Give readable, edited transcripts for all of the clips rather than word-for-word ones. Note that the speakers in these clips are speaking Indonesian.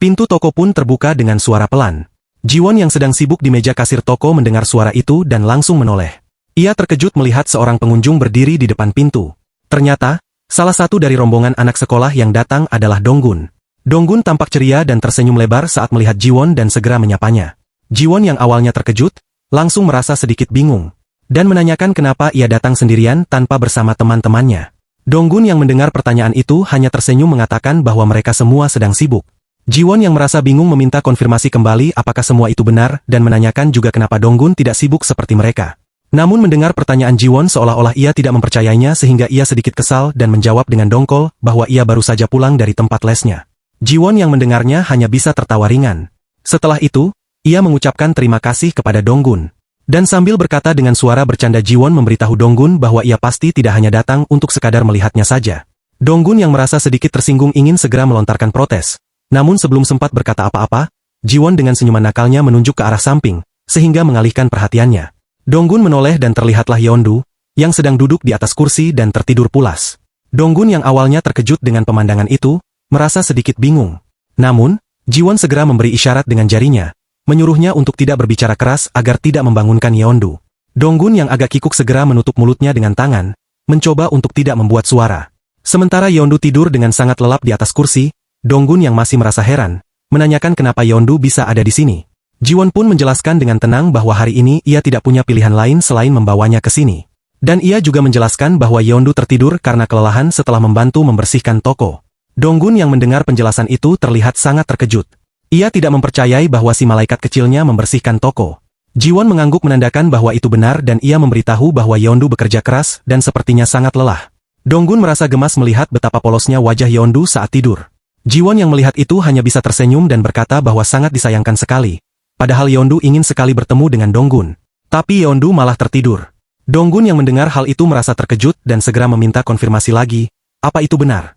Pintu toko pun terbuka dengan suara pelan. Jiwon yang sedang sibuk di meja kasir toko mendengar suara itu dan langsung menoleh. Ia terkejut melihat seorang pengunjung berdiri di depan pintu. Ternyata, salah satu dari rombongan anak sekolah yang datang adalah Donggun. Donggun tampak ceria dan tersenyum lebar saat melihat Jiwon dan segera menyapanya. Jiwon yang awalnya terkejut, langsung merasa sedikit bingung, dan menanyakan kenapa ia datang sendirian tanpa bersama teman-temannya. Donggun yang mendengar pertanyaan itu hanya tersenyum mengatakan bahwa mereka semua sedang sibuk. Jiwon yang merasa bingung meminta konfirmasi kembali apakah semua itu benar dan menanyakan juga kenapa Donggun tidak sibuk seperti mereka. Namun mendengar pertanyaan Jiwon seolah-olah ia tidak mempercayainya sehingga ia sedikit kesal dan menjawab dengan dongkol bahwa ia baru saja pulang dari tempat lesnya. Jiwon yang mendengarnya hanya bisa tertawa ringan. Setelah itu, ia mengucapkan terima kasih kepada Donggun. Dan sambil berkata dengan suara bercanda Jiwon memberitahu Donggun bahwa ia pasti tidak hanya datang untuk sekadar melihatnya saja. Donggun yang merasa sedikit tersinggung ingin segera melontarkan protes. Namun sebelum sempat berkata apa-apa, Jiwon dengan senyuman nakalnya menunjuk ke arah samping, sehingga mengalihkan perhatiannya. Donggun menoleh dan terlihatlah Yeondu, yang sedang duduk di atas kursi dan tertidur pulas. Donggun yang awalnya terkejut dengan pemandangan itu, merasa sedikit bingung. Namun, Jiwon segera memberi isyarat dengan jarinya, menyuruhnya untuk tidak berbicara keras agar tidak membangunkan Yeondu. Donggun yang agak kikuk segera menutup mulutnya dengan tangan, mencoba untuk tidak membuat suara. Sementara Yeondu tidur dengan sangat lelap di atas kursi, Donggun yang masih merasa heran, menanyakan kenapa Yeondu bisa ada di sini. Jiwon pun menjelaskan dengan tenang bahwa hari ini ia tidak punya pilihan lain selain membawanya ke sini. Dan ia juga menjelaskan bahwa Yeondu tertidur karena kelelahan setelah membantu membersihkan toko. Donggun yang mendengar penjelasan itu terlihat sangat terkejut. Ia tidak mempercayai bahwa si malaikat kecilnya membersihkan toko. Jiwon mengangguk menandakan bahwa itu benar dan ia memberitahu bahwa Yeondu bekerja keras dan sepertinya sangat lelah. Donggun merasa gemas melihat betapa polosnya wajah Yeondu saat tidur. Jiwon yang melihat itu hanya bisa tersenyum dan berkata bahwa sangat disayangkan sekali. Padahal Yeondu ingin sekali bertemu dengan Donggun. Tapi Yeondu malah tertidur. Donggun yang mendengar hal itu merasa terkejut dan segera meminta konfirmasi lagi. Apa itu benar?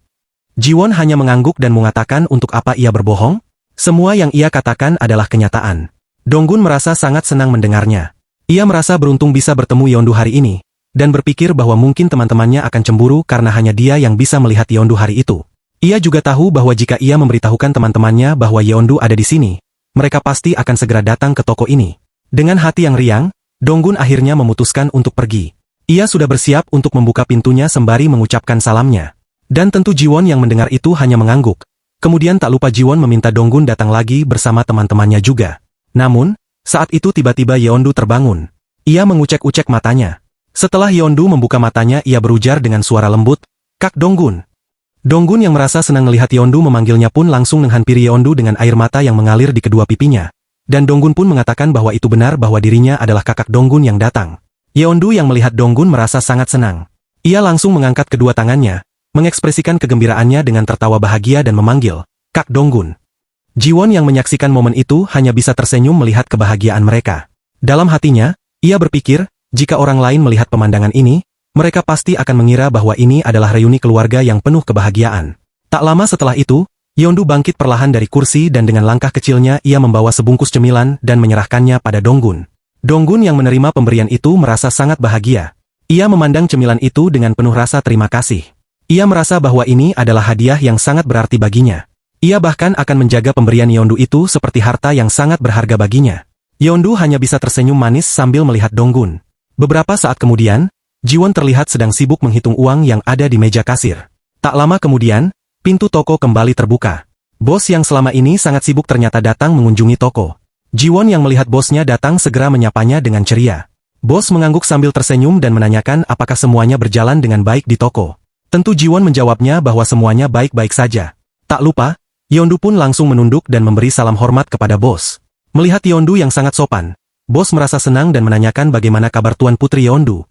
Jiwon hanya mengangguk dan mengatakan untuk apa ia berbohong? Semua yang ia katakan adalah kenyataan. Donggun merasa sangat senang mendengarnya. Ia merasa beruntung bisa bertemu Yeondu hari ini, dan berpikir bahwa mungkin teman-temannya akan cemburu karena hanya dia yang bisa melihat Yeondu hari itu. Ia juga tahu bahwa jika ia memberitahukan teman-temannya bahwa Yeondu ada di sini, mereka pasti akan segera datang ke toko ini. Dengan hati yang riang, Donggun akhirnya memutuskan untuk pergi. Ia sudah bersiap untuk membuka pintunya sembari mengucapkan salamnya. Dan tentu Jiwon yang mendengar itu hanya mengangguk. Kemudian tak lupa Jiwon meminta Donggun datang lagi bersama teman-temannya juga. Namun, saat itu tiba-tiba Yeondu terbangun. Ia mengucek-ucek matanya. Setelah Yeondu membuka matanya ia berujar dengan suara lembut, "Kak Donggun." Donggun yang merasa senang melihat Yeondu memanggilnya pun langsung menghampiri Yeondu dengan air mata yang mengalir di kedua pipinya. Dan Donggun pun mengatakan bahwa itu benar bahwa dirinya adalah kakak Donggun yang datang. Yeondu yang melihat Donggun merasa sangat senang. Ia langsung mengangkat kedua tangannya, mengekspresikan kegembiraannya dengan tertawa bahagia dan memanggil, "Kak Donggun." Jiwon yang menyaksikan momen itu hanya bisa tersenyum melihat kebahagiaan mereka. Dalam hatinya, ia berpikir, jika orang lain melihat pemandangan ini, mereka pasti akan mengira bahwa ini adalah reuni keluarga yang penuh kebahagiaan. Tak lama setelah itu, Yeondu bangkit perlahan dari kursi dan dengan langkah kecilnya ia membawa sebungkus cemilan dan menyerahkannya pada Donggun. Donggun yang menerima pemberian itu merasa sangat bahagia. Ia memandang cemilan itu dengan penuh rasa terima kasih. Ia merasa bahwa ini adalah hadiah yang sangat berarti baginya. Ia bahkan akan menjaga pemberian Yeondu itu seperti harta yang sangat berharga baginya. Yeondu hanya bisa tersenyum manis sambil melihat Donggun. Beberapa saat kemudian, Jiwon terlihat sedang sibuk menghitung uang yang ada di meja kasir. Tak lama kemudian, pintu toko kembali terbuka. Bos yang selama ini sangat sibuk ternyata datang mengunjungi toko. Jiwon yang melihat bosnya datang segera menyapanya dengan ceria. Bos mengangguk sambil tersenyum dan menanyakan apakah semuanya berjalan dengan baik di toko. Tentu Jiwon menjawabnya bahwa semuanya baik-baik saja. Tak lupa, Yeondu pun langsung menunduk dan memberi salam hormat kepada bos. Melihat Yeondu yang sangat sopan, bos merasa senang dan menanyakan bagaimana kabar Tuan Putri Yeondu.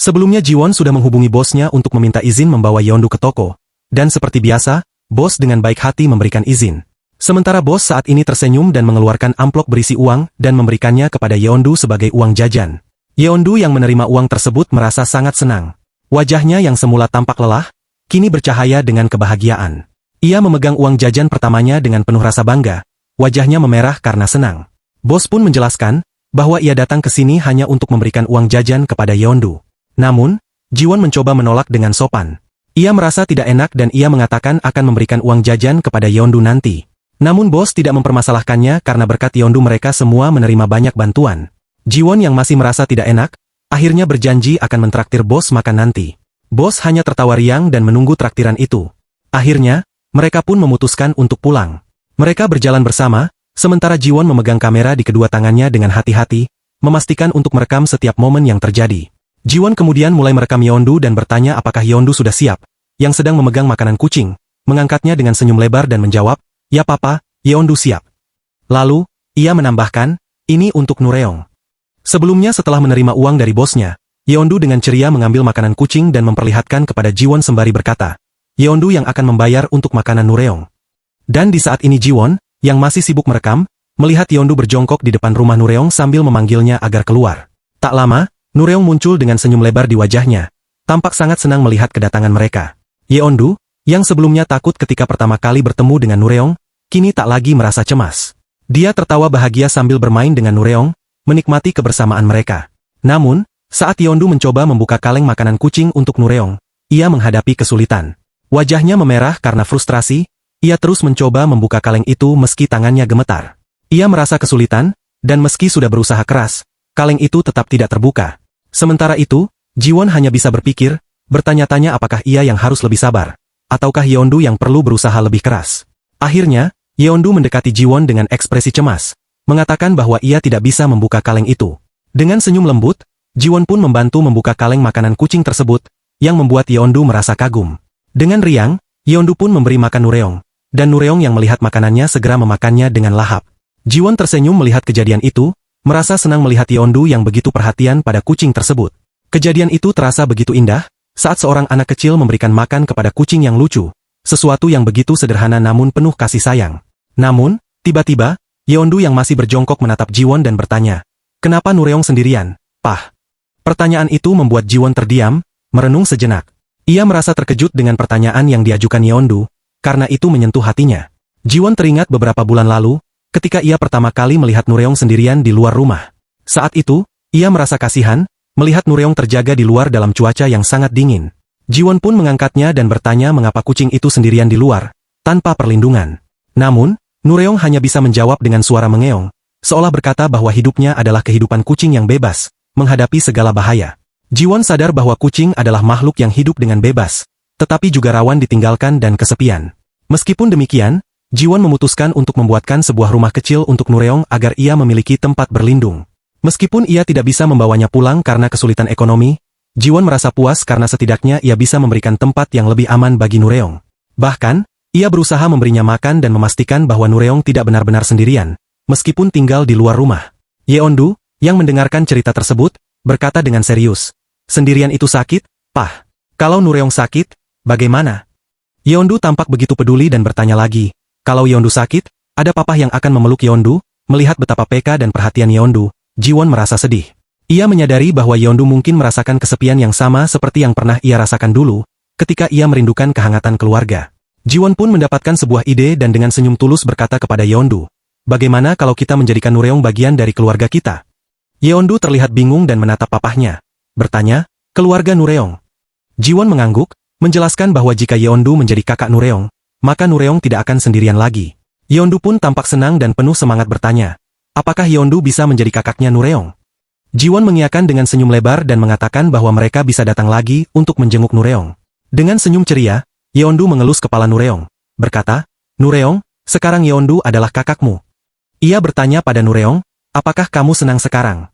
Sebelumnya Jiwon sudah menghubungi bosnya untuk meminta izin membawa Yeondu ke toko. Dan seperti biasa, bos dengan baik hati memberikan izin. Sementara bos saat ini tersenyum dan mengeluarkan amplop berisi uang dan memberikannya kepada Yeondu sebagai uang jajan. Yeondu yang menerima uang tersebut merasa sangat senang. Wajahnya yang semula tampak lelah, kini bercahaya dengan kebahagiaan. Ia memegang uang jajan pertamanya dengan penuh rasa bangga, wajahnya memerah karena senang. Bos pun menjelaskan bahwa ia datang ke sini hanya untuk memberikan uang jajan kepada Yeondu. Namun, Jiwon mencoba menolak dengan sopan. Ia merasa tidak enak dan ia mengatakan akan memberikan uang jajan kepada Yeondu nanti. Namun bos tidak mempermasalahkannya karena berkat Yeondu mereka semua menerima banyak bantuan. Jiwon yang masih merasa tidak enak, akhirnya berjanji akan mentraktir bos makan nanti. Bos hanya tertawa riang dan menunggu traktiran itu. Akhirnya, mereka pun memutuskan untuk pulang. Mereka berjalan bersama, sementara Jiwon memegang kamera di kedua tangannya dengan hati-hati, memastikan untuk merekam setiap momen yang terjadi. Jiwon kemudian mulai merekam Yeondu dan bertanya apakah Yeondu sudah siap, yang sedang memegang makanan kucing, mengangkatnya dengan senyum lebar dan menjawab, "Ya papa, Yeondu siap." Lalu, ia menambahkan, "Ini untuk Nureong." Sebelumnya setelah menerima uang dari bosnya, Yeondu dengan ceria mengambil makanan kucing dan memperlihatkan kepada Jiwon sembari berkata, "Yeondu yang akan membayar untuk makanan Nureong." Dan di saat ini Jiwon, yang masih sibuk merekam, melihat Yeondu berjongkok di depan rumah Nureong sambil memanggilnya agar keluar. Tak lama, Nureong muncul dengan senyum lebar di wajahnya, tampak sangat senang melihat kedatangan mereka. Yeondu, yang sebelumnya takut ketika pertama kali bertemu dengan Nureong, kini tak lagi merasa cemas. Dia tertawa bahagia sambil bermain dengan Nureong, menikmati kebersamaan mereka. Namun, saat Yeondu mencoba membuka kaleng makanan kucing untuk Nureong, ia menghadapi kesulitan. Wajahnya memerah karena frustrasi, ia terus mencoba membuka kaleng itu meski tangannya gemetar. Ia merasa kesulitan, dan meski sudah berusaha keras, kaleng itu tetap tidak terbuka. Sementara itu, Jiwon hanya bisa berpikir, bertanya-tanya apakah ia yang harus lebih sabar, ataukah Yeondu yang perlu berusaha lebih keras. Akhirnya, Yeondu mendekati Jiwon dengan ekspresi cemas, mengatakan bahwa ia tidak bisa membuka kaleng itu. Dengan senyum lembut, Jiwon pun membantu membuka kaleng makanan kucing tersebut, yang membuat Yeondu merasa kagum. Dengan riang, Yeondu pun memberi makan Nureong, dan Nureong yang melihat makanannya segera memakannya dengan lahap. Jiwon tersenyum melihat kejadian itu, merasa senang melihat Yeondu yang begitu perhatian pada kucing tersebut. Kejadian itu terasa begitu indah, saat seorang anak kecil memberikan makan kepada kucing yang lucu, sesuatu yang begitu sederhana namun penuh kasih sayang. Namun, tiba-tiba, Yeondu yang masih berjongkok menatap Jiwon dan bertanya, "Kenapa Nureong sendirian, Pah?" Pertanyaan itu membuat Jiwon terdiam, merenung sejenak. Ia merasa terkejut dengan pertanyaan yang diajukan Yeondu, karena itu menyentuh hatinya. Jiwon teringat beberapa bulan lalu, ketika ia pertama kali melihat Nureong sendirian di luar rumah. Saat itu, ia merasa kasihan, melihat Nureong terjaga di luar dalam cuaca yang sangat dingin. Jiwon pun mengangkatnya dan bertanya mengapa kucing itu sendirian di luar, tanpa perlindungan. Namun, Nureong hanya bisa menjawab dengan suara mengeong, seolah berkata bahwa hidupnya adalah kehidupan kucing yang bebas, menghadapi segala bahaya. Jiwon sadar bahwa kucing adalah makhluk yang hidup dengan bebas, tetapi juga rawan ditinggalkan dan kesepian. Meskipun demikian, Jiwon memutuskan untuk membuatkan sebuah rumah kecil untuk Nureong agar ia memiliki tempat berlindung. Meskipun ia tidak bisa membawanya pulang karena kesulitan ekonomi, Jiwon merasa puas karena setidaknya ia bisa memberikan tempat yang lebih aman bagi Nureong. Bahkan, ia berusaha memberinya makan dan memastikan bahwa Nureong tidak benar-benar sendirian, meskipun tinggal di luar rumah. Yeondu, yang mendengarkan cerita tersebut, berkata dengan serius, "Sendirian itu sakit, Pah. Kalau Nureong sakit, bagaimana?" Yeondu tampak begitu peduli dan bertanya lagi, "Kalau Yeondu sakit, ada Papa yang akan memeluk Yeondu?" Melihat betapa peka dan perhatian Yeondu, Jiwon merasa sedih. Ia menyadari bahwa Yeondu mungkin merasakan kesepian yang sama seperti yang pernah ia rasakan dulu, ketika ia merindukan kehangatan keluarga. Jiwon pun mendapatkan sebuah ide dan dengan senyum tulus berkata kepada Yeondu, "Bagaimana kalau kita menjadikan Nureong bagian dari keluarga kita?" Yeondu terlihat bingung dan menatap papahnya, bertanya, "Keluarga Nureong?" Jiwon mengangguk, menjelaskan bahwa jika Yeondu menjadi kakak Nureong, maka Nureong tidak akan sendirian lagi. Yeondu pun tampak senang dan penuh semangat bertanya, "Apakah Yeondu bisa menjadi kakaknya Nureong?" Jiwon mengiyakan dengan senyum lebar dan mengatakan bahwa mereka bisa datang lagi untuk menjenguk Nureong. Dengan senyum ceria, Yeondu mengelus kepala Nureong, berkata, "Nureong, sekarang Yeondu adalah kakakmu." Ia bertanya pada Nureong, "Apakah kamu senang sekarang?"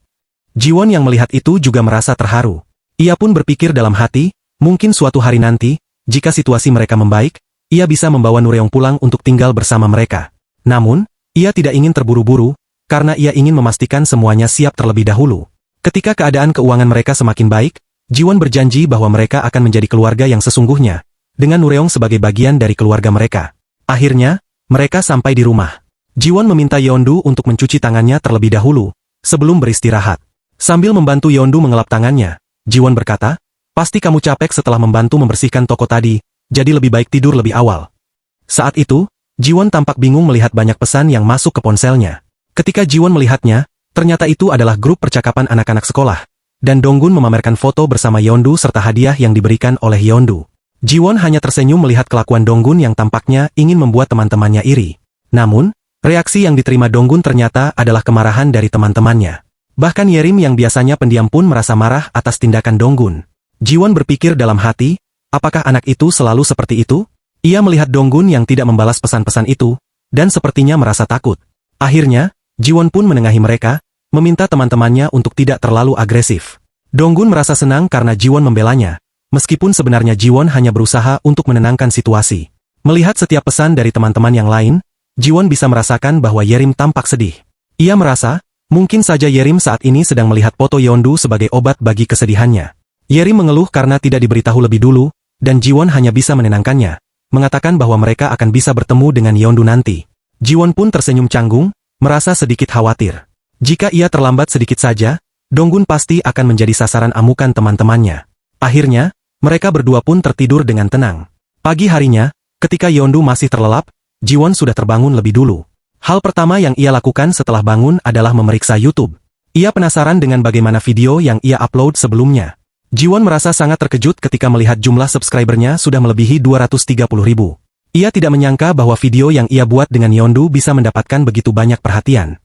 Jiwon yang melihat itu juga merasa terharu. Ia pun berpikir dalam hati, mungkin suatu hari nanti, jika situasi mereka membaik, ia bisa membawa Nureong pulang untuk tinggal bersama mereka. Namun, ia tidak ingin terburu-buru, karena ia ingin memastikan semuanya siap terlebih dahulu. Ketika keadaan keuangan mereka semakin baik, Jiwon berjanji bahwa mereka akan menjadi keluarga yang sesungguhnya, dengan Nureong sebagai bagian dari keluarga mereka. Akhirnya, mereka sampai di rumah. Jiwon meminta Yeondu untuk mencuci tangannya terlebih dahulu, sebelum beristirahat. Sambil membantu Yeondu mengelap tangannya, Jiwon berkata, "Pasti kamu capek setelah membantu membersihkan toko tadi, jadi lebih baik tidur lebih awal." Saat itu, Jiwon tampak bingung melihat banyak pesan yang masuk ke ponselnya. Ketika Jiwon melihatnya, ternyata itu adalah grup percakapan anak-anak sekolah, dan Donggun memamerkan foto bersama Yeondu serta hadiah yang diberikan oleh Yeondu. Jiwon hanya tersenyum melihat kelakuan Donggun yang tampaknya ingin membuat teman-temannya iri. Namun, reaksi yang diterima Donggun ternyata adalah kemarahan dari teman-temannya. Bahkan Yerim yang biasanya pendiam pun merasa marah atas tindakan Donggun. Jiwon berpikir dalam hati, apakah anak itu selalu seperti itu? Ia melihat Donggun yang tidak membalas pesan-pesan itu, dan sepertinya merasa takut. Akhirnya, Jiwon pun menengahi mereka, meminta teman-temannya untuk tidak terlalu agresif. Donggun merasa senang karena Jiwon membelanya, meskipun sebenarnya Jiwon hanya berusaha untuk menenangkan situasi. Melihat setiap pesan dari teman-teman yang lain, Jiwon bisa merasakan bahwa Yerim tampak sedih. Ia merasa, mungkin saja Yerim saat ini sedang melihat foto Yeondu sebagai obat bagi kesedihannya. Yerim mengeluh karena tidak diberitahu lebih dulu, dan Jiwon hanya bisa menenangkannya, mengatakan bahwa mereka akan bisa bertemu dengan Yeondu nanti. Jiwon pun tersenyum canggung, merasa sedikit khawatir. Jika ia terlambat sedikit saja, Donggun pasti akan menjadi sasaran amukan teman-temannya. Akhirnya, mereka berdua pun tertidur dengan tenang. Pagi harinya, ketika Yeondu masih terlelap, Jiwon sudah terbangun lebih dulu. Hal pertama yang ia lakukan setelah bangun adalah memeriksa YouTube. Ia penasaran dengan bagaimana video yang ia upload sebelumnya. Jiwon merasa sangat terkejut ketika melihat jumlah subscribernya sudah melebihi 230.000. Ia tidak menyangka bahwa video yang ia buat dengan Yeondu bisa mendapatkan begitu banyak perhatian.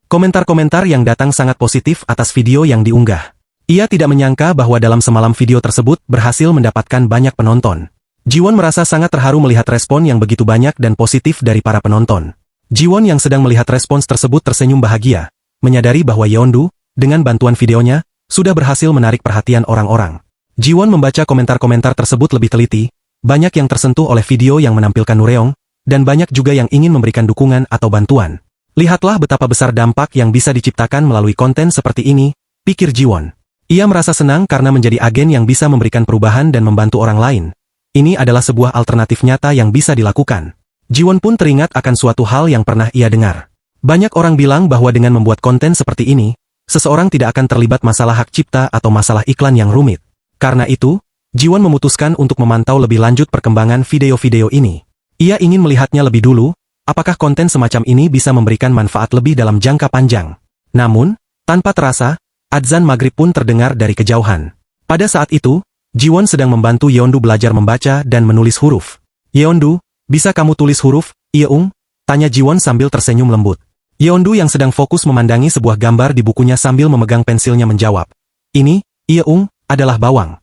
Komentar-komentar yang datang sangat positif atas video yang diunggah. Ia tidak menyangka bahwa dalam semalam video tersebut berhasil mendapatkan banyak penonton. Jiwon merasa sangat terharu melihat respon yang begitu banyak dan positif dari para penonton. Jiwon yang sedang melihat respons tersebut tersenyum bahagia, menyadari bahwa Yeondu, dengan bantuan videonya, sudah berhasil menarik perhatian orang-orang. Jiwon membaca komentar-komentar tersebut lebih teliti, banyak yang tersentuh oleh video yang menampilkan Nureong, dan banyak juga yang ingin memberikan dukungan atau bantuan. Lihatlah betapa besar dampak yang bisa diciptakan melalui konten seperti ini, pikir Jiwon. Ia merasa senang karena menjadi agen yang bisa memberikan perubahan dan membantu orang lain. Ini adalah sebuah alternatif nyata yang bisa dilakukan. Jiwon pun teringat akan suatu hal yang pernah ia dengar. Banyak orang bilang bahwa dengan membuat konten seperti ini, seseorang tidak akan terlibat masalah hak cipta atau masalah iklan yang rumit. Karena itu, Jiwon memutuskan untuk memantau lebih lanjut perkembangan video-video ini. Ia ingin melihatnya lebih dulu, apakah konten semacam ini bisa memberikan manfaat lebih dalam jangka panjang. Namun, tanpa terasa, adzan maghrib pun terdengar dari kejauhan. Pada saat itu, Jiwon sedang membantu Yeondu belajar membaca dan menulis huruf. Yeondu, bisa kamu tulis huruf, Yeung? Tanya Jiwon sambil tersenyum lembut. Yeondu yang sedang fokus memandangi sebuah gambar di bukunya sambil memegang pensilnya menjawab. Ini, Yeung, adalah bawang.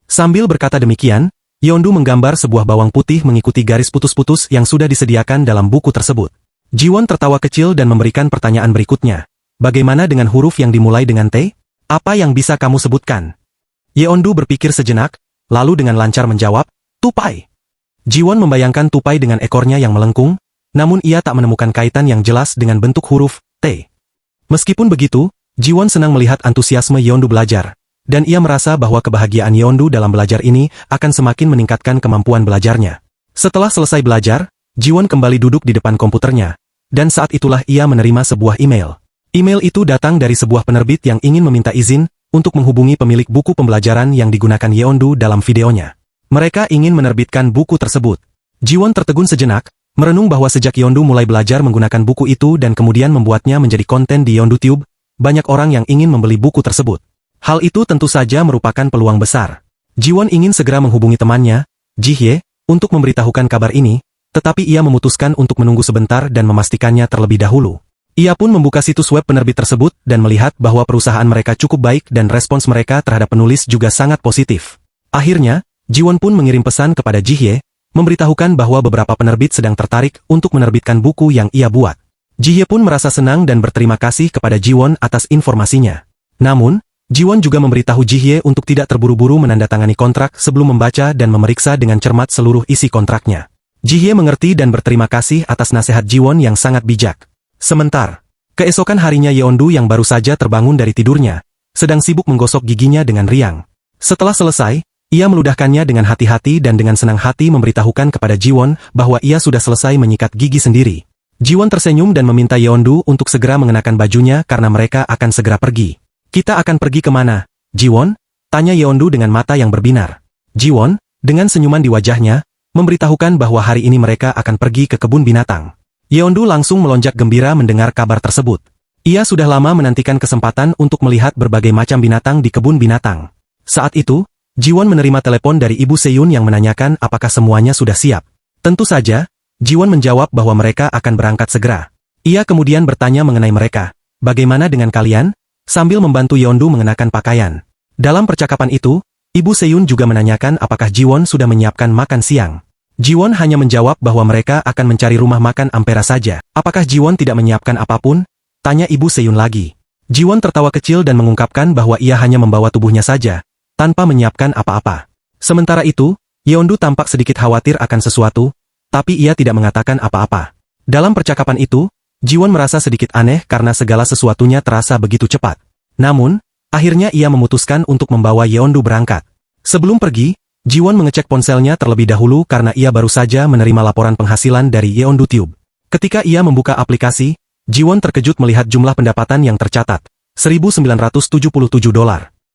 Sambil berkata demikian, Yeondu menggambar sebuah bawang putih mengikuti garis putus-putus yang sudah disediakan dalam buku tersebut. Jiwon tertawa kecil dan memberikan pertanyaan berikutnya. Bagaimana dengan huruf yang dimulai dengan T? Apa yang bisa kamu sebutkan? Yeondu berpikir sejenak, lalu dengan lancar menjawab, tupai. Jiwon membayangkan tupai dengan ekornya yang melengkung, namun ia tak menemukan kaitan yang jelas dengan bentuk huruf T. Meskipun begitu, Jiwon senang melihat antusiasme Yeondu belajar, dan ia merasa bahwa kebahagiaan Yeondu dalam belajar ini akan semakin meningkatkan kemampuan belajarnya. Setelah selesai belajar, Jiwon kembali duduk di depan komputernya, dan saat itulah ia menerima sebuah email. Email itu datang dari sebuah penerbit yang ingin meminta izin untuk menghubungi pemilik buku pembelajaran yang digunakan Yeondu dalam videonya. Mereka ingin menerbitkan buku tersebut. Jiwon tertegun sejenak, merenung bahwa sejak Yeondu mulai belajar menggunakan buku itu dan kemudian membuatnya menjadi konten di YeonduTube, banyak orang yang ingin membeli buku tersebut. Hal itu tentu saja merupakan peluang besar. Jiwon ingin segera menghubungi temannya, Jihye, untuk memberitahukan kabar ini, tetapi ia memutuskan untuk menunggu sebentar dan memastikannya terlebih dahulu. Ia pun membuka situs web penerbit tersebut dan melihat bahwa perusahaan mereka cukup baik dan respons mereka terhadap penulis juga sangat positif. Akhirnya, Jiwon pun mengirim pesan kepada Jihye, memberitahukan bahwa beberapa penerbit sedang tertarik untuk menerbitkan buku yang ia buat. Jihye pun merasa senang dan berterima kasih kepada Jiwon atas informasinya. Namun, Jiwon juga memberitahu Jihye untuk tidak terburu-buru menandatangani kontrak sebelum membaca dan memeriksa dengan cermat seluruh isi kontraknya. Jihye mengerti dan berterima kasih atas nasihat Jiwon yang sangat bijak. Sementara, keesokan harinya Yeondu yang baru saja terbangun dari tidurnya, sedang sibuk menggosok giginya dengan riang. Setelah selesai, ia meludahkannya dengan hati-hati dan dengan senang hati memberitahukan kepada Jiwon bahwa ia sudah selesai menyikat gigi sendiri. Jiwon tersenyum dan meminta Yeondu untuk segera mengenakan bajunya karena mereka akan segera pergi. Kita akan pergi kemana, Jiwon? Tanya Yeondu dengan mata yang berbinar. Jiwon, dengan senyuman di wajahnya, memberitahukan bahwa hari ini mereka akan pergi ke kebun binatang. Yeondu langsung melonjak gembira mendengar kabar tersebut. Ia sudah lama menantikan kesempatan untuk melihat berbagai macam binatang di kebun binatang. Saat itu, Jiwon menerima telepon dari Ibu Seyun yang menanyakan apakah semuanya sudah siap. Tentu saja, Jiwon menjawab bahwa mereka akan berangkat segera. Ia kemudian bertanya mengenai mereka. Bagaimana dengan kalian? Sambil membantu Yeondu mengenakan pakaian. Dalam percakapan itu, Ibu Seyun juga menanyakan apakah Jiwon sudah menyiapkan makan siang. Jiwon hanya menjawab bahwa mereka akan mencari rumah makan Ampera saja. Apakah Jiwon tidak menyiapkan apapun? Tanya Ibu Seyun lagi. Jiwon tertawa kecil dan mengungkapkan bahwa ia hanya membawa tubuhnya saja, tanpa menyiapkan apa-apa. Sementara itu, Yeondu tampak sedikit khawatir akan sesuatu, tapi ia tidak mengatakan apa-apa. Dalam percakapan itu, Jiwon merasa sedikit aneh karena segala sesuatunya terasa begitu cepat. Namun, akhirnya ia memutuskan untuk membawa Yeondu berangkat. Sebelum pergi, Jiwon mengecek ponselnya terlebih dahulu karena ia baru saja menerima laporan penghasilan dari Yeondu Tube. Ketika ia membuka aplikasi, Jiwon terkejut melihat jumlah pendapatan yang tercatat, $1.977.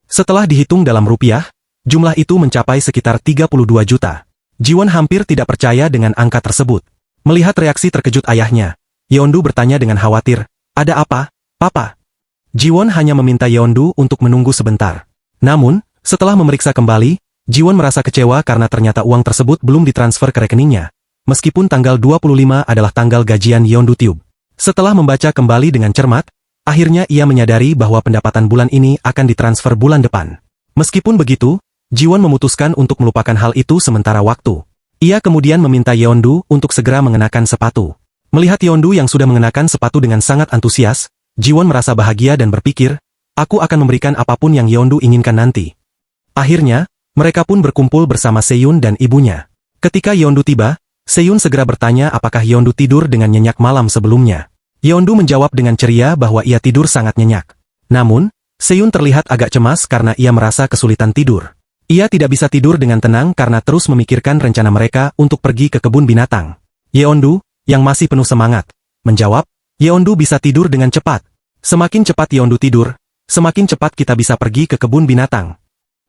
Setelah dihitung dalam rupiah, jumlah itu mencapai sekitar 32 juta. Jiwon hampir tidak percaya dengan angka tersebut. Melihat reaksi terkejut ayahnya, Yeondu bertanya dengan khawatir, "Ada apa, Papa?" Jiwon hanya meminta Yeondu untuk menunggu sebentar. Namun, setelah memeriksa kembali, Jiwon merasa kecewa karena ternyata uang tersebut belum ditransfer ke rekeningnya, meskipun tanggal 25 adalah tanggal gajian Yeondu Tube. Setelah membaca kembali dengan cermat, akhirnya ia menyadari bahwa pendapatan bulan ini akan ditransfer bulan depan. Meskipun begitu, Jiwon memutuskan untuk melupakan hal itu sementara waktu. Ia kemudian meminta Yeondu untuk segera mengenakan sepatu. Melihat Yeondu yang sudah mengenakan sepatu dengan sangat antusias, Jiwon merasa bahagia dan berpikir, aku akan memberikan apapun yang Yeondu inginkan nanti. Akhirnya, mereka pun berkumpul bersama Seyun dan ibunya. Ketika Yeondu tiba, Seyun segera bertanya apakah Yeondu tidur dengan nyenyak malam sebelumnya. Yeondu menjawab dengan ceria bahwa ia tidur sangat nyenyak. Namun, Seyun terlihat agak cemas karena ia merasa kesulitan tidur. Ia tidak bisa tidur dengan tenang karena terus memikirkan rencana mereka untuk pergi ke kebun binatang. Yeondu, yang masih penuh semangat, menjawab, Yeondu bisa tidur dengan cepat. Semakin cepat Yeondu tidur, semakin cepat kita bisa pergi ke kebun binatang.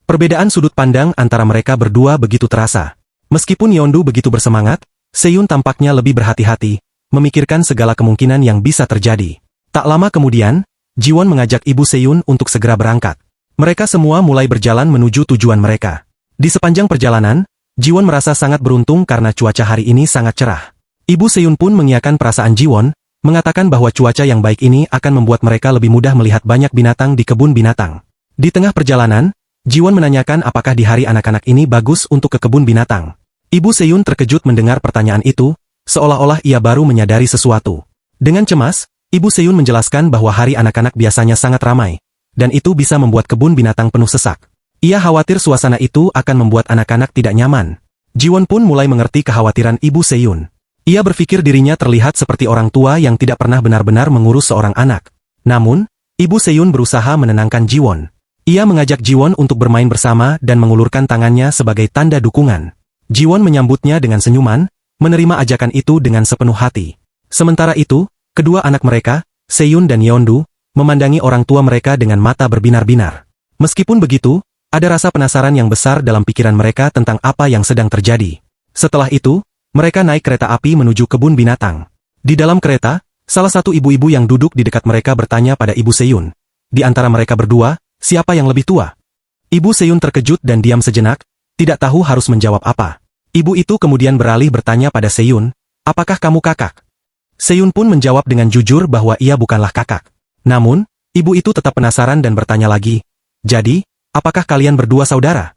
Perbedaan sudut pandang antara mereka berdua begitu terasa. Meskipun Yeondu begitu bersemangat, Seyun tampaknya lebih berhati-hati, memikirkan segala kemungkinan yang bisa terjadi. Tak lama kemudian, Jiwon mengajak Ibu Seyun untuk segera berangkat. Mereka semua mulai berjalan menuju tujuan mereka. Di sepanjang perjalanan, Jiwon merasa sangat beruntung karena cuaca hari ini sangat cerah. Ibu Seyun pun mengiyakan perasaan Jiwon, mengatakan bahwa cuaca yang baik ini akan membuat mereka lebih mudah melihat banyak binatang di kebun binatang. Di tengah perjalanan, Jiwon menanyakan apakah di hari anak-anak ini bagus untuk ke kebun binatang. Ibu Seyun terkejut mendengar pertanyaan itu, seolah-olah ia baru menyadari sesuatu. Dengan cemas, Ibu Seyun menjelaskan bahwa hari anak-anak biasanya sangat ramai, dan itu bisa membuat kebun binatang penuh sesak. Ia khawatir suasana itu akan membuat anak-anak tidak nyaman. Jiwon pun mulai mengerti kekhawatiran Ibu Seyun. Ia berpikir dirinya terlihat seperti orang tua yang tidak pernah benar-benar mengurus seorang anak. Namun, Ibu Seyun berusaha menenangkan Jiwon. Ia mengajak Jiwon untuk bermain bersama dan mengulurkan tangannya sebagai tanda dukungan. Jiwon menyambutnya dengan senyuman, menerima ajakan itu dengan sepenuh hati. Sementara itu, kedua anak mereka, Seyun dan Yeondu, memandangi orang tua mereka dengan mata berbinar-binar. Meskipun begitu, ada rasa penasaran yang besar dalam pikiran mereka tentang apa yang sedang terjadi. Setelah itu, mereka naik kereta api menuju kebun binatang. Di dalam kereta, salah satu ibu-ibu yang duduk di dekat mereka bertanya pada Ibu Seyun. Di antara mereka berdua, siapa yang lebih tua? Ibu Seyun terkejut dan diam sejenak, tidak tahu harus menjawab apa. Ibu itu kemudian beralih bertanya pada Seyun, apakah kamu kakak? Seyun pun menjawab dengan jujur bahwa ia bukanlah kakak. Namun, ibu itu tetap penasaran dan bertanya lagi, jadi, apakah kalian berdua saudara?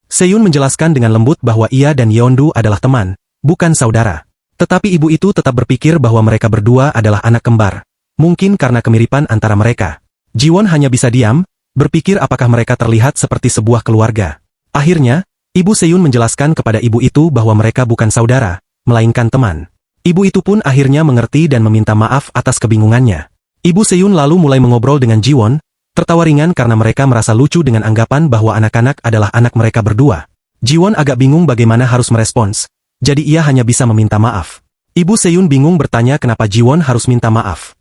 Seyun menjelaskan dengan lembut bahwa ia dan Yeondu adalah teman, bukan saudara. Tetapi ibu itu tetap berpikir bahwa mereka berdua adalah anak kembar, mungkin karena kemiripan antara mereka. Jiwon hanya bisa diam, berpikir apakah mereka terlihat seperti sebuah keluarga. Akhirnya, Ibu Seyun menjelaskan kepada ibu itu bahwa mereka bukan saudara, melainkan teman. Ibu itu pun akhirnya mengerti dan meminta maaf atas kebingungannya. Ibu Seyun lalu mulai mengobrol dengan Jiwon, tertawa ringan karena mereka merasa lucu dengan anggapan bahwa anak-anak adalah anak mereka berdua. Jiwon agak bingung bagaimana harus merespons, jadi ia hanya bisa meminta maaf. Ibu Seyun bingung bertanya kenapa Jiwon harus minta maaf.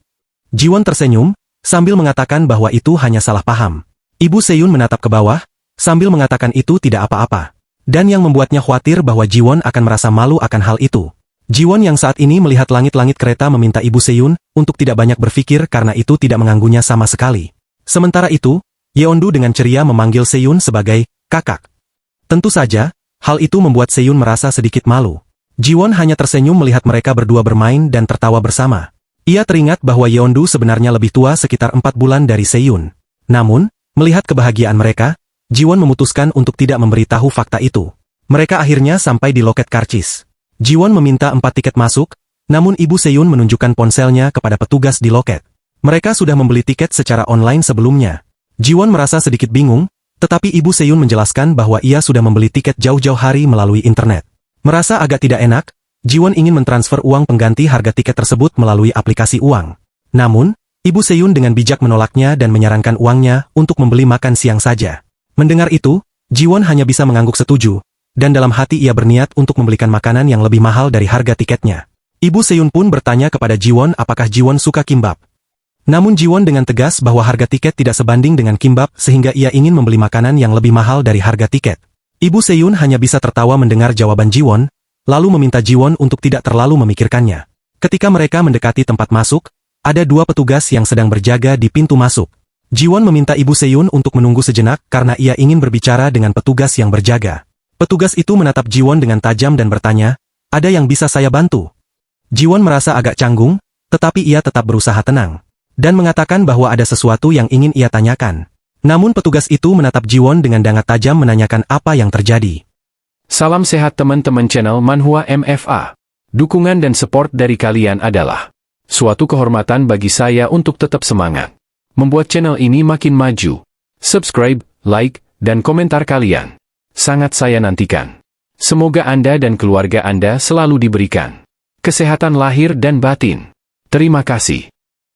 Jiwon tersenyum, sambil mengatakan bahwa itu hanya salah paham. Ibu Seyun menatap ke bawah, sambil mengatakan itu tidak apa-apa. Dan yang membuatnya khawatir bahwa Jiwon akan merasa malu akan hal itu. Jiwon yang saat ini melihat langit-langit kereta meminta Ibu Seyun untuk tidak banyak berpikir karena itu tidak mengganggunya sama sekali. Sementara itu, Yeondu dengan ceria memanggil Seyun sebagai kakak. Tentu saja, hal itu membuat Seyun merasa sedikit malu. Jiwon hanya tersenyum melihat mereka berdua bermain dan tertawa bersama. Ia teringat bahwa Yeondu sebenarnya lebih tua sekitar 4 bulan dari Seyun. Namun, melihat kebahagiaan mereka, Jiwon memutuskan untuk tidak memberitahu fakta itu. Mereka akhirnya sampai di loket karcis. Jiwon meminta 4 tiket masuk, namun Ibu Seyun menunjukkan ponselnya kepada petugas di loket. Mereka sudah membeli tiket secara online sebelumnya. Jiwon merasa sedikit bingung, tetapi Ibu Seyun menjelaskan bahwa ia sudah membeli tiket jauh-jauh hari melalui internet. Merasa agak tidak enak, Jiwon ingin mentransfer uang pengganti harga tiket tersebut melalui aplikasi uang. Namun, Ibu Seyun dengan bijak menolaknya dan menyarankan uangnya untuk membeli makan siang saja. Mendengar itu, Jiwon hanya bisa mengangguk setuju, dan dalam hati ia berniat untuk membelikan makanan yang lebih mahal dari harga tiketnya. Ibu Seyun pun bertanya kepada Jiwon apakah Jiwon suka kimbap. Namun Jiwon dengan tegas bahwa harga tiket tidak sebanding dengan kimbap sehingga ia ingin membeli makanan yang lebih mahal dari harga tiket. Ibu Seyun hanya bisa tertawa mendengar jawaban Jiwon, lalu meminta Jiwon untuk tidak terlalu memikirkannya. Ketika mereka mendekati tempat masuk, ada 2 petugas yang sedang berjaga di pintu masuk. Jiwon meminta Ibu Seyun untuk menunggu sejenak karena ia ingin berbicara dengan petugas yang berjaga. Petugas itu menatap Jiwon dengan tajam dan bertanya, "Ada yang bisa saya bantu?" Jiwon merasa agak canggung, tetapi ia tetap berusaha tenang, dan mengatakan bahwa ada sesuatu yang ingin ia tanyakan. Namun petugas itu menatap Jiwon dengan sangat tajam menanyakan apa yang terjadi. Salam sehat teman-teman channel Manhwa MFA. Dukungan dan support dari kalian adalah suatu kehormatan bagi saya untuk tetap semangat membuat channel ini makin maju. Subscribe, like, dan komentar kalian sangat saya nantikan. Semoga Anda dan keluarga Anda selalu diberikan kesehatan lahir dan batin. Terima kasih.